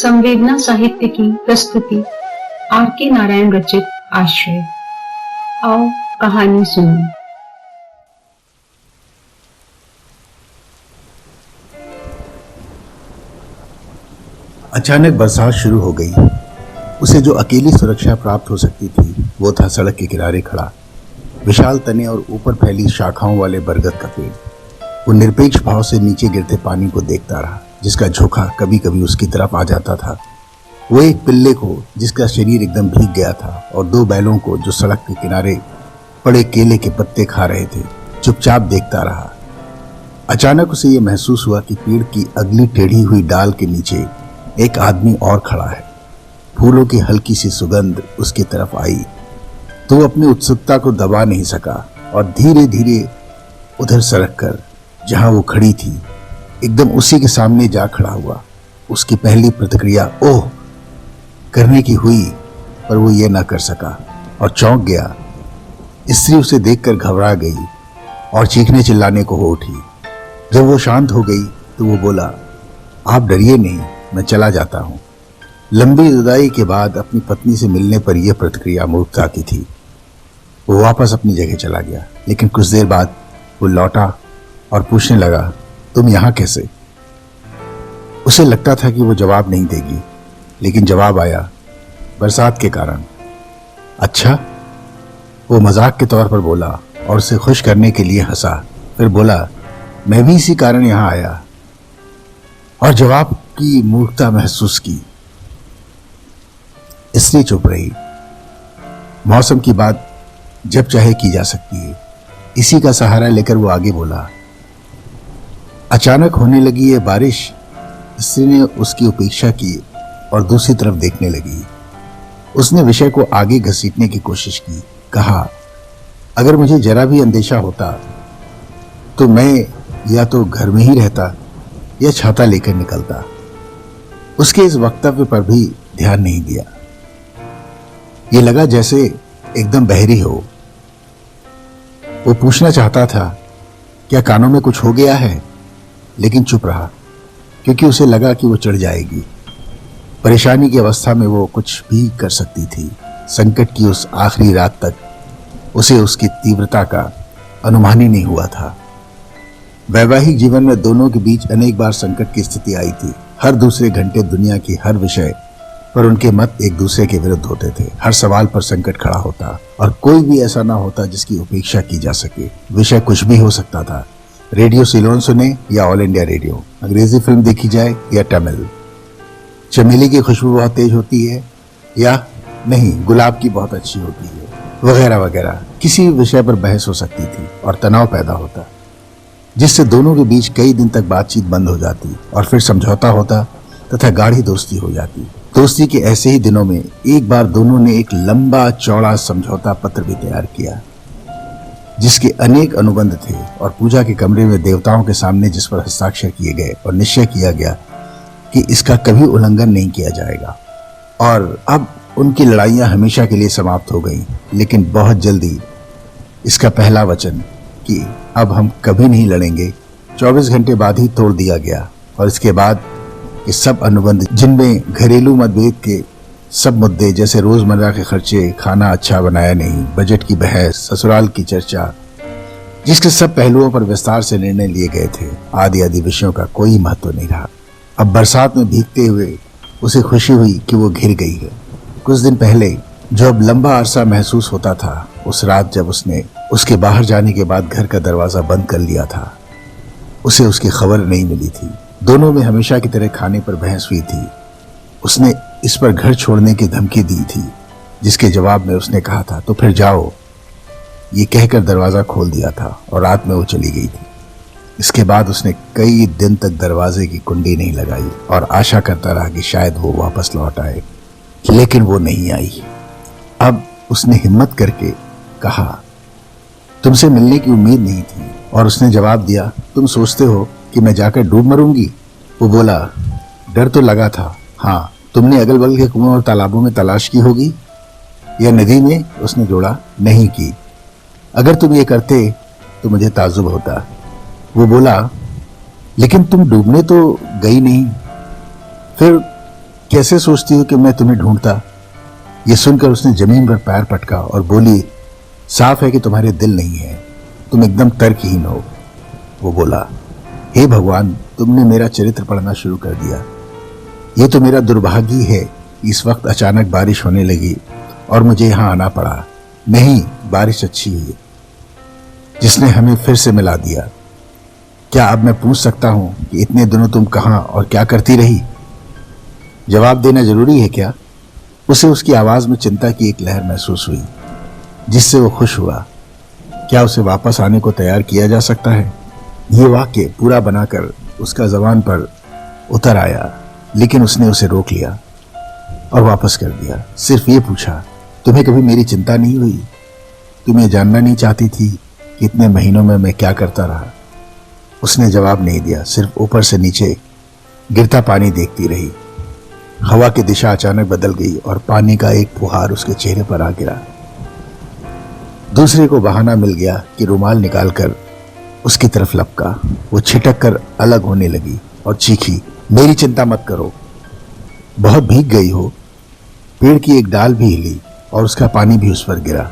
संवेदना साहित्य की प्रस्तुति आर के नारायण रचित आश्रय। आओ कहानी सुनो। अचानक बरसात शुरू हो गई। उसे जो अकेली सुरक्षा प्राप्त हो सकती थी वो था सड़क के किनारे खड़ा विशाल तने और ऊपर फैली शाखाओं वाले बरगद का पेड़। वो निरपेक्ष भाव से नीचे गिरते पानी को देखता रहा, जिसका झोंका कभी कभी उसकी तरफ आ जाता था। वो एक पिल्ले को जिसका शरीर एकदम भीग गया था और दो बैलों को जो सड़क के किनारे पड़े केले के पत्ते खा रहे थे चुपचाप देखता रहा। अचानक उसे ये महसूस हुआ कि पेड़ की अगली टेढ़ी हुई डाल के नीचे एक आदमी और खड़ा है। फूलों की हल्की सी सुगंध उसकी तरफ आई तो वो अपनी उत्सुकता को दबा नहीं सका और धीरे धीरे उधर सरक कर जहां वो खड़ी थी एकदम उसी के सामने जा खड़ा हुआ। उसकी पहली प्रतिक्रिया ओह करने की हुई, पर वो ये ना कर सका और चौंक गया। स्त्री उसे देखकर घबरा गई और चीखने चिल्लाने को हो उठी। जब वो शांत हो गई तो वो बोला, आप डरिए नहीं, मैं चला जाता हूं। लंबी जुदाई के बाद अपनी पत्नी से मिलने पर यह प्रतिक्रिया मूर्खता की थी। वो वापस अपनी जगह चला गया, लेकिन कुछ देर बाद वो लौटा और पूछने लगा, तुम यहां कैसे? उसे लगता था कि वो जवाब नहीं देगी, लेकिन जवाब आया, बरसात के कारण। अच्छा? वो मजाक के तौर पर बोला और उसे खुश करने के लिए हंसा। फिर बोला, मैं भी इसी कारण यहां आया, और जवाब की मूर्खता महसूस की। स्त्री चुप रही। मौसम की बात जब चाहे की जा सकती है, इसी का सहारा लेकर वो आगे बोला, अचानक होने लगी ये बारिश। स्त्री ने उसकी उपेक्षा की और दूसरी तरफ देखने लगी। उसने विषय को आगे घसीटने की कोशिश की। कहा, अगर मुझे जरा भी अंदेशा होता तो मैं या तो घर में ही रहता या छाता लेकर निकलता। उसके इस वक्तव्य पर भी ध्यान नहीं दिया। ये लगा जैसे एकदम बहरी हो। वो पूछना चाहता था, क्या कानों में कुछ हो गया है, लेकिन चुप रहा, क्योंकि उसे लगा कि वो चढ़ जाएगी। परेशानी की अवस्था में वो कुछ भी कर सकती थी। संकट की उस आखिरी रात तक उसे उसकी तीव्रता का अनुमान ही नहीं हुआ था। वैवाहिक जीवन में दोनों के बीच अनेक बार संकट की स्थिति आई थी। हर दूसरे घंटे दुनिया की हर विषय पर उनके मत एक दूसरे के विरुद्ध होते थे। हर सवाल पर संकट खड़ा होता और कोई भी ऐसा ना होता जिसकी उपेक्षा की जा सके। विषय कुछ भी हो सकता था। रेडियो सिलोन सुने या ऑल इंडिया रेडियो, अंग्रेजी फिल्म देखी जाए या तमिल, चमेली की खुशबू बहुत तेज होती है या नहीं गुलाब की बहुत अच्छी होती है, वगैरह वगैरह। किसी विषय पर बहस हो सकती थी और तनाव पैदा होता, जिससे दोनों के बीच कई दिन तक बातचीत बंद हो जाती और फिर समझौता होता तथा गाढ़ी दोस्ती हो जाती। दोस्ती के ऐसे ही दिनों में एक बार दोनों ने एक लंबा चौड़ा समझौता पत्र भी तैयार किया, जिसके अनेक अनुबंध थे और पूजा के कमरे में देवताओं के सामने जिस पर हस्ताक्षर किए गए और निश्चय किया गया कि इसका कभी उल्लंघन नहीं किया जाएगा। और अब उनकी लड़ाइयां हमेशा के लिए समाप्त हो गई, लेकिन बहुत जल्दी इसका पहला वचन कि अब हम कभी नहीं लड़ेंगे 24 घंटे बाद ही तोड़ दिया गया। और इसके बाद ये सब अनुबंध, जिनमें घरेलू मतभेद के सब मुद्दे जैसे रोजमर्रा के खर्चे, खाना अच्छा बनाया नहीं, बजट की बहस, ससुराल की चर्चा, जिसके सब पहलुओं पर विस्तार से निर्णय लिए गए थे, आदि आदि विषयों का कोई महत्व नहीं रहा। अब बरसात में भीगते हुए उसे खुशी हुई कि वो घिर गई है। कुछ दिन पहले जो अब लंबा अरसा महसूस होता था, उस रात जब उसने उसके बाहर जाने के बाद घर का दरवाजा बंद कर लिया था, उसे उसकी खबर नहीं मिली थी। दोनों में हमेशा की तरह खाने पर बहस हुई थी। उसने इस पर घर छोड़ने की धमकी दी थी, जिसके जवाब में उसने कहा था, तो फिर जाओ, ये कहकर दरवाजा खोल दिया था और रात में वो चली गई थी। इसके बाद उसने कई दिन तक दरवाजे की कुंडी नहीं लगाई और आशा करता रहा कि शायद वो वापस लौट आए, लेकिन वो नहीं आई। अब उसने हिम्मत करके कहा, तुमसे मिलने की उम्मीद नहीं थी, और उसने जवाब दिया, तुम सोचते हो कि मैं जाकर डूब मरूंगी? वो बोला, डर तो लगा था, हाँ। तुमने अगल बगल के कुएं और तालाबों में तलाश की होगी या नदी में? उसने जोड़ा, नहीं की। अगर तुम ये करते तो मुझे ताज्जुब होता। वो बोला, लेकिन तुम डूबने तो गई नहीं। फिर कैसे सोचती हो कि मैं तुम्हें ढूंढता? यह सुनकर उसने जमीन पर पैर पटका और बोली, साफ है कि तुम्हारे दिल नहीं है, तुम एकदम तर्कहीन हो। वो बोला, हे भगवान, तुमने मेरा चरित्र पढ़ना शुरू कर दिया। ये तो मेरा दुर्भाग्य है। इस वक्त अचानक बारिश होने लगी और मुझे यहां आना पड़ा। नहीं, बारिश अच्छी है जिसने हमें फिर से मिला दिया। क्या अब मैं पूछ सकता हूं कि इतने दिनों तुम कहां और क्या करती रही? जवाब देना जरूरी है क्या? उसे उसकी आवाज में चिंता की एक लहर महसूस हुई जिससे वो खुश हुआ। क्या उसे वापस आने को तैयार किया जा सकता है? ये वाक्य पूरा बनाकर उसका जबान पर उतर आया, लेकिन उसने उसे रोक लिया और वापस कर दिया। सिर्फ ये पूछा, तुम्हें कभी मेरी चिंता नहीं हुई? तुम ये जानना नहीं चाहती थी कि इतने महीनों में मैं क्या करता रहा? उसने जवाब नहीं दिया, सिर्फ ऊपर से नीचे गिरता पानी देखती रही। हवा की दिशा अचानक बदल गई और पानी का एक फुहार उसके चेहरे पर आ गिरा। दूसरे को बहाना मिल गया कि रुमाल निकालकर उसकी तरफ लपका। वो छिटक कर अलग होने लगी और चीखी, मेरी चिंता मत करो, बहुत भीग गई हो। पेड़ की एक डाल भी हिली और उसका पानी भी उस पर गिरा।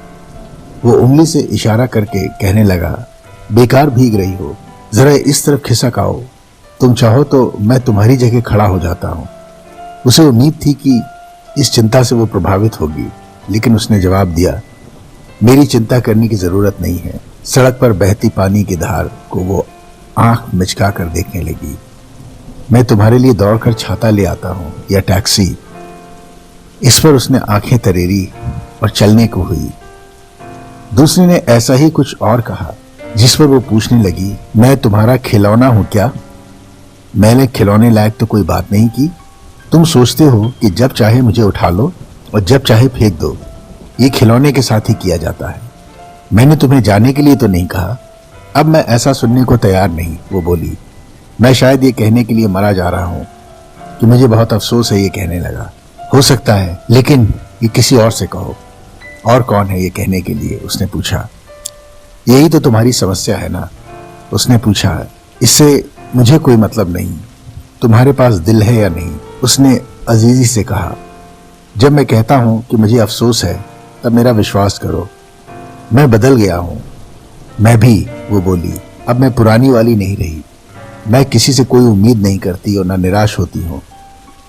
वो उंगली से इशारा करके कहने लगा, बेकार भीग रही हो, जरा इस तरफ खिसक आओ। तुम चाहो तो मैं तुम्हारी जगह खड़ा हो जाता हूं। उसे उम्मीद थी कि इस चिंता से वो प्रभावित होगी, लेकिन उसने जवाब दिया, मेरी चिंता करने की जरूरत नहीं है। सड़क पर बहती पानी की धार को वो आंख मिचका कर देखने लगी। मैं तुम्हारे लिए दौड़कर छाता ले आता हूं या टैक्सी। इस पर उसने आंखें तरेरी और चलने को हुई। दूसरी ने ऐसा ही कुछ और कहा, जिस पर वो पूछने लगी, मैं तुम्हारा खिलौना हूं क्या? मैंने खिलौने लायक तो कोई बात नहीं की। तुम सोचते हो कि जब चाहे मुझे उठा लो और जब चाहे फेंक दो। ये खिलौने के साथ ही किया जाता है। मैंने तुम्हें जाने के लिए तो नहीं कहा। अब मैं ऐसा सुनने को तैयार नहीं, वो बोली। मैं शायद ये कहने के लिए मरा जा रहा हूं कि मुझे बहुत अफसोस है। ये कहने लगा, हो सकता है, लेकिन ये किसी और से कहो। और कौन है ये कहने के लिए? उसने पूछा। यही तो तुम्हारी समस्या है ना? उसने पूछा। इससे मुझे कोई मतलब नहीं। तुम्हारे पास दिल है या नहीं? उसने अजीजी से कहा। जब मैं कहता हूं कि मुझे अफसोस है, तब मेरा विश्वास करो, मैं बदल गया हूं। मैं भी, वो बोली। अब मैं पुरानी वाली नहीं रही। मैं किसी से कोई उम्मीद नहीं करती और ना निराश होती हूँ।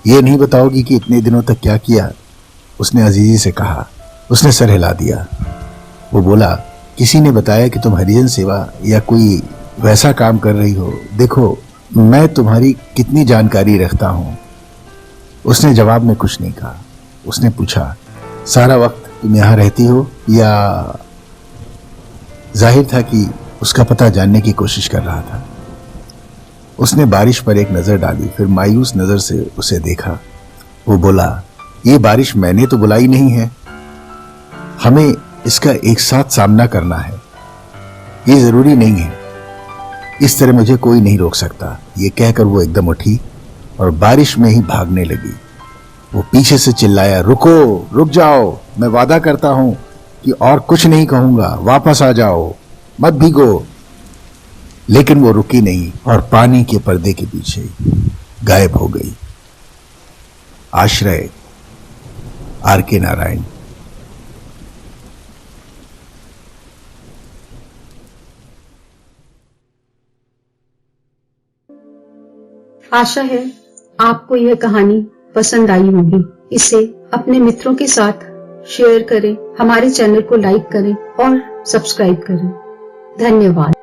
ये नहीं बताओगी कि इतने दिनों तक क्या किया? उसने अजीजी से कहा। उसने सर हिला दिया। वो बोला, किसी ने बताया कि तुम हरिजन सेवा या कोई वैसा काम कर रही हो। देखो, मैं तुम्हारी कितनी जानकारी रखता हूँ। उसने जवाब में कुछ नहीं कहा। उसने पूछा, सारा वक्त तुम यहाँ रहती हो या? जाहिर था कि उसका पता जानने की कोशिश कर रहा था। उसने बारिश पर एक नजर डाली, फिर मायूस नजर से उसे देखा। वो बोला, ये बारिश मैंने तो बुलाई नहीं है। हमें इसका एक साथ सामना करना है। ये जरूरी नहीं है। इस तरह मुझे कोई नहीं रोक सकता। ये कहकर वो एकदम उठी और बारिश में ही भागने लगी। वो पीछे से चिल्लाया, रुको, रुक जाओ, मैं वादा करता हूं कि और कुछ नहीं कहूंगा। वापस आ जाओ, मत भीगो। लेकिन वो रुकी नहीं और पानी के पर्दे के पीछे गायब हो गई। आश्रय, आर.के. नारायण। आशा है आपको यह कहानी पसंद आई होगी। इसे अपने मित्रों के साथ शेयर करें, हमारे चैनल को लाइक करें और सब्सक्राइब करें। धन्यवाद।